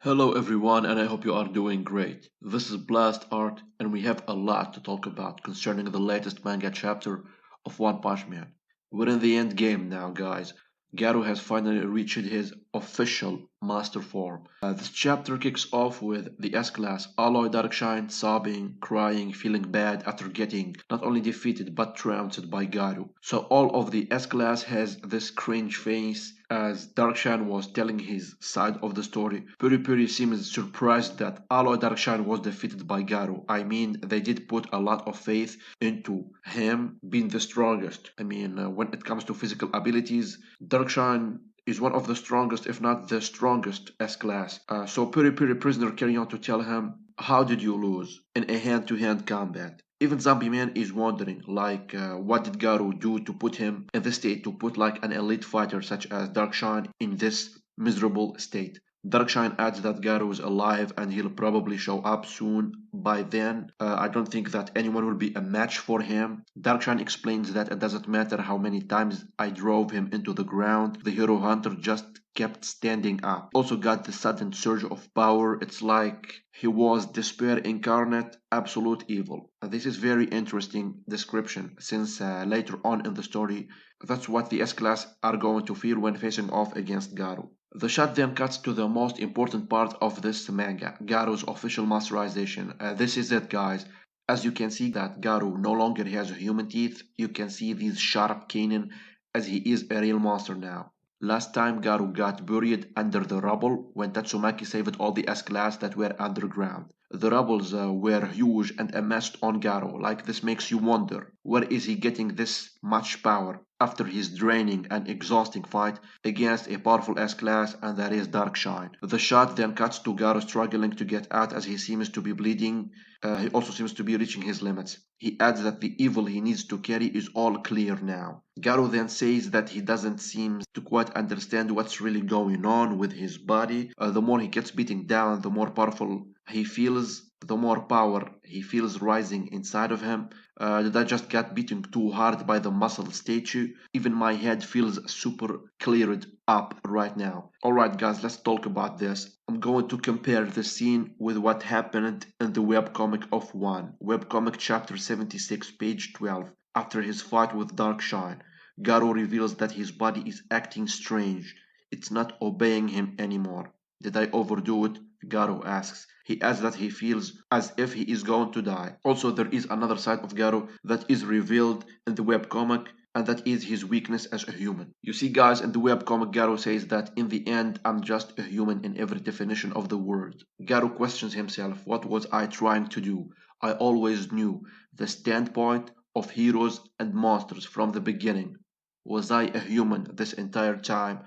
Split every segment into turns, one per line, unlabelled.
Hello everyone, and I hope you are doing great. This is Blast Art, and we have a lot to talk about concerning the latest manga chapter of One Punch Man. We're in the end game now, guys. Garou has finally reached his official master form. This chapter kicks off with the S-Class Alloy Darkshine sobbing, crying, feeling bad after getting not only defeated but trounced by Garou. So all of the S-Class has this cringe face as Darkshine was telling his side of the story. Puri Puri seems surprised that Alloy Darkshine was defeated by Garou. I mean, they did put a lot of faith into him being the strongest. When it comes to physical abilities, Darkshine is one of the strongest, if not the strongest, S-Class. So Puri Puri Prisoner carry on to tell him, how did you lose in a hand-to-hand combat? Even Zombie Man is wondering, what did Garou do to put him in this state, to put like an elite fighter such as Darkshine in this miserable state? Darkshine adds that Garou is alive and he'll probably show up soon. By then, I don't think that anyone will be a match for him. Darkshine explains that it doesn't matter how many times I drove him into the ground, the hero hunter just kept standing up. Also got the sudden surge of power. It's like he was despair incarnate, absolute evil. This is very interesting description since later on in the story, that's what the S-Class are going to feel when facing off against Garou. The shot then cuts to the most important part of this manga, Garou's official masterization. This is it, guys. As you can see that Garou no longer has human teeth, you can see these sharp canine as he is a real monster now. Last time Garou got buried under the rubble when Tatsumaki saved all the S-Class that were underground. The rubbles were huge and amassed on Garou. Like, this makes you wonder, where is he getting this much power after his draining and exhausting fight against a powerful S-Class, and that is Darkshine. The shot then cuts to Garou struggling to get out as he seems to be bleeding. He also seems to be reaching his limits. He adds that the evil he needs to carry is all clear now. Garou then says that he doesn't seem to quite understand what's really going on with his body. The more he gets beaten down, the more powerful he feels, the more power he feels rising inside of him. Did I just get beaten too hard by the muscle statue? Even my head feels super cleared up right now. Alright guys, let's talk about this. I'm going to compare this scene with what happened in the webcomic of One. Webcomic chapter 76, page 12. After his fight with Darkshine, Garou reveals that his body is acting strange. It's not obeying him anymore. Did I overdo it? Garou asks. He adds that he feels as if he is going to die. Also, there is another side of Garou that is revealed in the webcomic, and that is his weakness as a human. You see, guys, in the webcomic, Garou says that in the end, I'm just a human in every definition of the word. Garou questions himself, what was I trying to do? I always knew the standpoint of heroes and monsters from the beginning. Was I a human this entire time?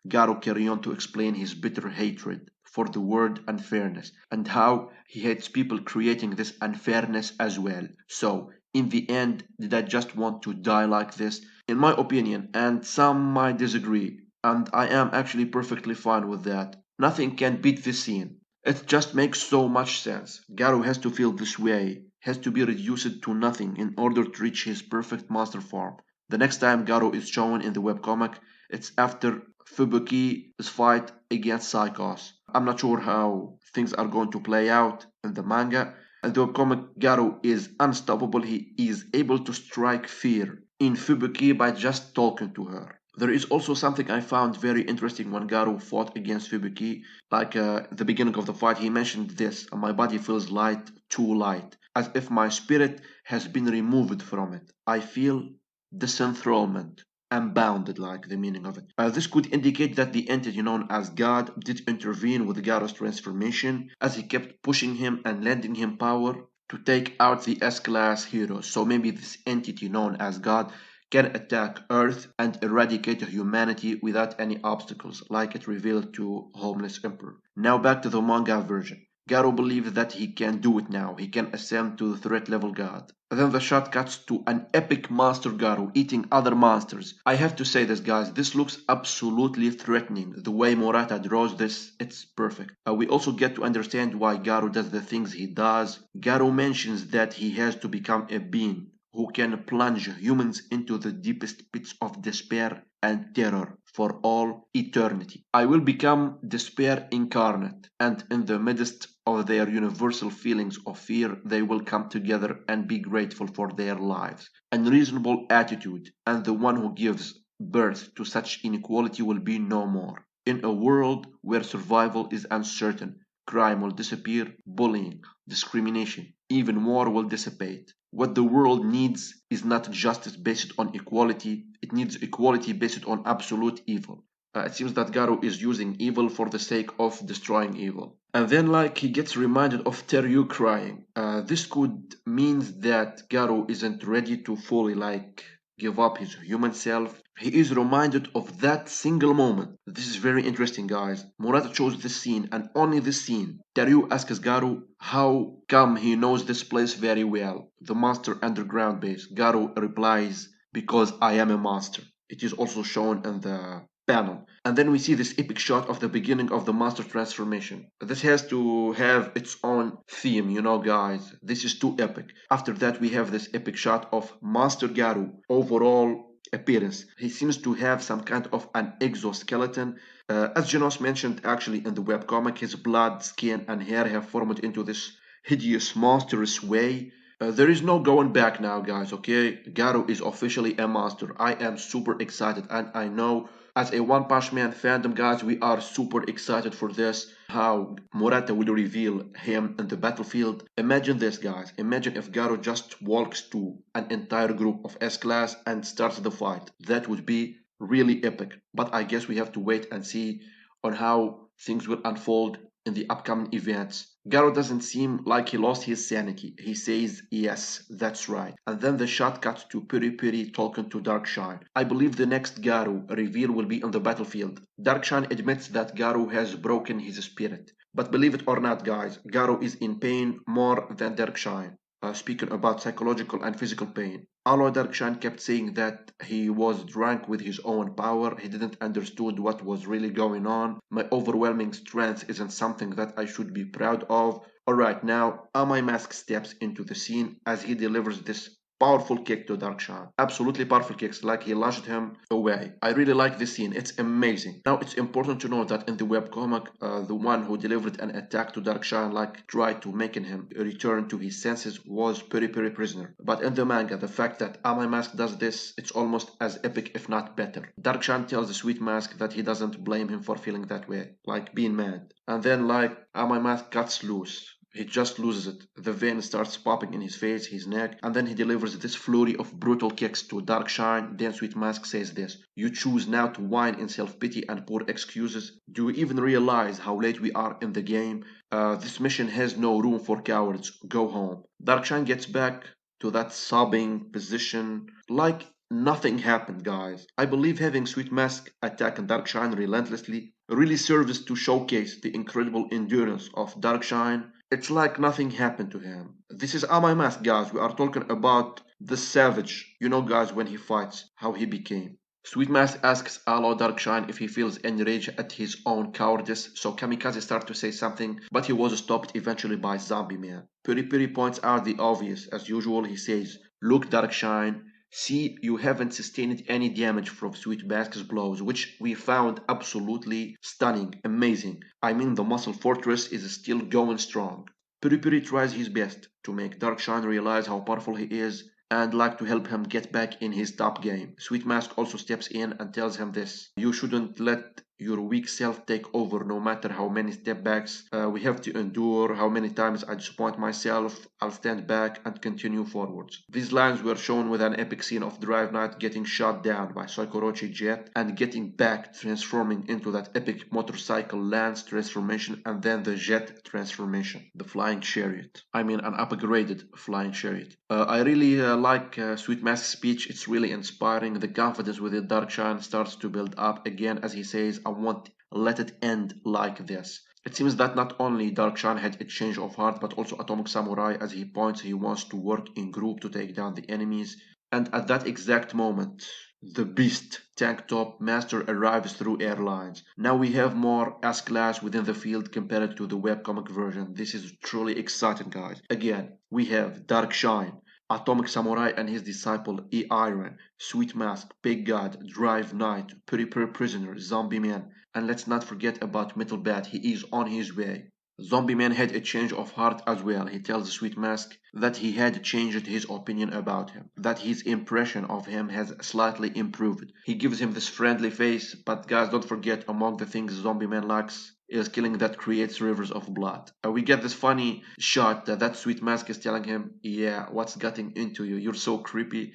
Garou carried on to explain his bitter hatred for the word unfairness and how he hates people creating this unfairness as well. So, in the end, did I just want to die like this? In my opinion, and some might disagree, and I am actually perfectly fine with that, nothing can beat this scene. It just makes so much sense. Garou has to feel this way, has to be reduced to nothing in order to reach his perfect master form. The next time Garou is shown in the webcomic, it's after Fubuki's fight against Psychos. I'm not sure how things are going to play out in the manga. In the webcomic, Garou is unstoppable. He is able to strike fear in Fubuki by just talking to her. There is also something I found very interesting when Garou fought against Fubuki. The beginning of the fight, he mentioned this, my body feels light, too light, as if my spirit has been removed from it. I feel disenthrallment. Unbounded, like the meaning of it. This could indicate that the entity known as God did intervene with Garou's transformation as he kept pushing him and lending him power to take out the S-Class heroes. So maybe this entity known as God can attack Earth and eradicate humanity without any obstacles, like it revealed to Homeless Emperor. Now back to the manga version. Garou believes that he can do it now. He can ascend to the threat level God. Then the shot cuts to an epic monster Garou eating other monsters. I have to say this, guys, this looks absolutely threatening. The way Murata draws this, it's perfect. We also get to understand why Garou does the things he does. Garou mentions that he has to become a being who can plunge humans into the deepest pits of despair and terror for all eternity. I will become despair incarnate, and in the midst of their universal feelings of fear, they will come together and be grateful for their lives. Unreasonable attitude, and the one who gives birth to such inequality will be no more. In a world where survival is uncertain, crime will disappear, bullying, discrimination, even war will dissipate. What the world needs is not justice based on equality, it needs equality based on absolute evil. It seems that Garou is using evil for the sake of destroying evil. And then, like, he gets reminded of Teryu crying. This could mean that Garou isn't ready to fully, like, give up his human self. He is reminded of that single moment. This is very interesting, guys. Murata chose this scene and only this scene. Teryu asks Garou how come he knows this place very well, the monster underground base. Garou replies, because I am a monster. It is also shown in the panel. And then we see this epic shot of the beginning of the monster transformation. This has to have its own theme, you know, guys. This is too epic. After that, we have this epic shot of Monster Garou overall appearance. He seems to have some kind of an exoskeleton. As Janos mentioned, actually, in the webcomic, his blood, skin, and hair have formed into this hideous, monstrous way. There is no going back now, guys, okay? Garou is officially a monster. I am super excited, and I know as a One Punch Man fandom, guys, we are super excited for this. How Murata will reveal him in the battlefield. Imagine this, guys. Imagine if Garou just walks to an entire group of S-Class and starts the fight. That would be really epic. But I guess we have to wait and see on how things will unfold in the upcoming events. Garou doesn't seem like he lost his sanity. He says, yes, that's right. And then the shot cuts to Piri Piri talking to Darkshine. I believe the next Garou reveal will be on the battlefield. Darkshine admits that Garou has broken his spirit. But believe it or not, guys, Garou is in pain more than Darkshine. Speaking about psychological and physical pain. Although Darkshine kept saying that he was drunk with his own power, he didn't understood what was really going on. My overwhelming strength isn't something that I should be proud of. Alright, now Amai Mask steps into the scene as he delivers this powerful kick to Darkshine. Absolutely powerful kicks, like he launched him away. I really like this scene, it's amazing. Now it's important to know that in the webcomic, the one who delivered an attack to Darkshine, like tried to making him return to his senses, was Piri Piri Prisoner. But in the manga, the fact that Amai Mask does this, it's almost as epic if not better. Darkshine tells the Sweet Mask that he doesn't blame him for feeling that way, like being mad. And then like Amai Mask cuts loose. He just loses it. The vein starts popping in his face, his neck, and then he delivers this flurry of brutal kicks to Darkshine. Then Sweet Mask says this: you choose now to whine in self-pity and poor excuses? Do you even realize how late we are in the game? This mission has no room for cowards. Go home. Darkshine gets back to that sobbing position like nothing happened, guys. I believe having Sweet Mask attack Darkshine relentlessly really serves to showcase the incredible endurance of Darkshine. It's like nothing happened to him. This is Amai Mask, guys. We are talking about the savage. You know, guys, when he fights, how he became. Sweet Mask asks Alo Darkshine if he feels enraged at his own cowardice, so Kamikaze starts to say something, but he was stopped eventually by Zombie Man. Piri Piri points out the obvious. As usual, he says, look, Darkshine, see, you haven't sustained any damage from Sweet Mask's blows, which we found absolutely stunning, amazing. I mean, the Muscle Fortress is still going strong. Piri Piri tries his best to make Darkshine realize how powerful he is and like to help him get back in his top game. Sweet Mask also steps in and tells him this: you shouldn't let your weak self take over, no matter how many step backs we have to endure, how many times I disappoint myself, I'll stand back and continue forwards. These lines were shown with an epic scene of Drive Knight getting shot down by Soikorochi Jet and getting back, transforming into that epic motorcycle Lance transformation, and then the Jet transformation, the flying chariot. I mean, an upgraded flying chariot. I really like Sweet Mask's speech. It's really inspiring. The confidence within Darkshine starts to build up again as he says, I won't let it end like this. It seems that not only Darkshine had a change of heart, but also Atomic Samurai, as he points he wants to work in group to take down the enemies. And at that exact moment, the Beast Tank Top Master arrives through airlines. Now we have more S-Class within the field compared to the webcomic version. This is truly exciting, guys. Again, we have Darkshine, Atomic Samurai and his disciple E. Iron, Sweet Mask, Big God, Drive Knight, Pretty Prisoner, Zombie Man, and let's not forget about Metal Bat, he is on his way. Zombie Man had a change of heart as well. He tells Sweet Mask that he had changed his opinion about him, that his impression of him has slightly improved. He gives him this friendly face, but guys, don't forget, among the things Zombie Man likes is killing that creates rivers of blood. We get this funny shot that Sweet Mask is telling him, yeah, what's getting into you? You're so creepy.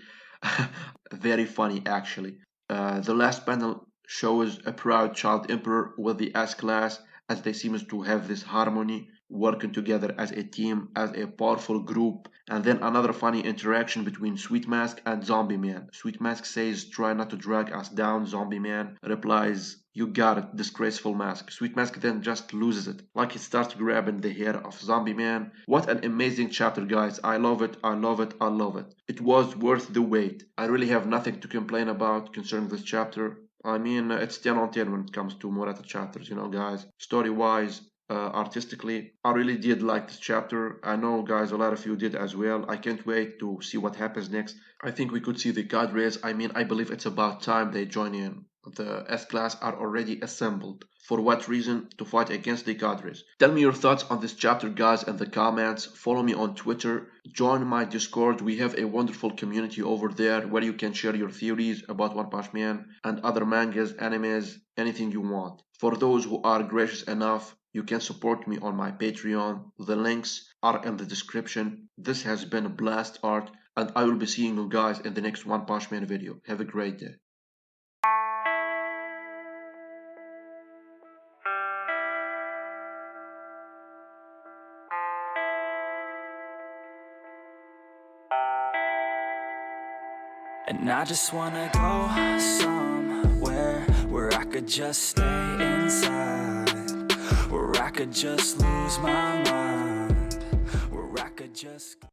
Very funny, actually. The last panel shows a proud child emperor with the S-Class as they seem to have this harmony, working together as a team, as a powerful group. And then another funny interaction between Sweet Mask and Zombie Man. Sweet Mask says, try not to drag us down. Zombie Man replies, you got it, disgraceful Mask. Sweet Mask then just loses it, like he starts grabbing the hair of Zombie Man. What an amazing chapter, guys. I love it, I love it, I love it. It was worth the wait. I really have nothing to complain about concerning this chapter. I mean, it's 10 on 10 when it comes to Morata chapters, guys. Story-wise, artistically, I really did like this chapter. I know, guys, a lot of you did as well. I can't wait to see what happens next. I think we could see the Cadres. I mean, I believe it's about time they join in. The S-Class are already assembled. For what reason? To fight against the Cadres. Tell me your thoughts on this chapter, guys, in the comments. Follow me on Twitter. Join my Discord. We have a wonderful community over there where you can share your theories about One Punch Man and other mangas, animes, anything you want. For those who are gracious enough, you can support me on my Patreon. The links are in the description. This has been Blast Art, and I will be seeing you guys in the next One Punch Man video. Have a great day.
And I just wanna go somewhere where I could just stay inside, where I could just lose my mind.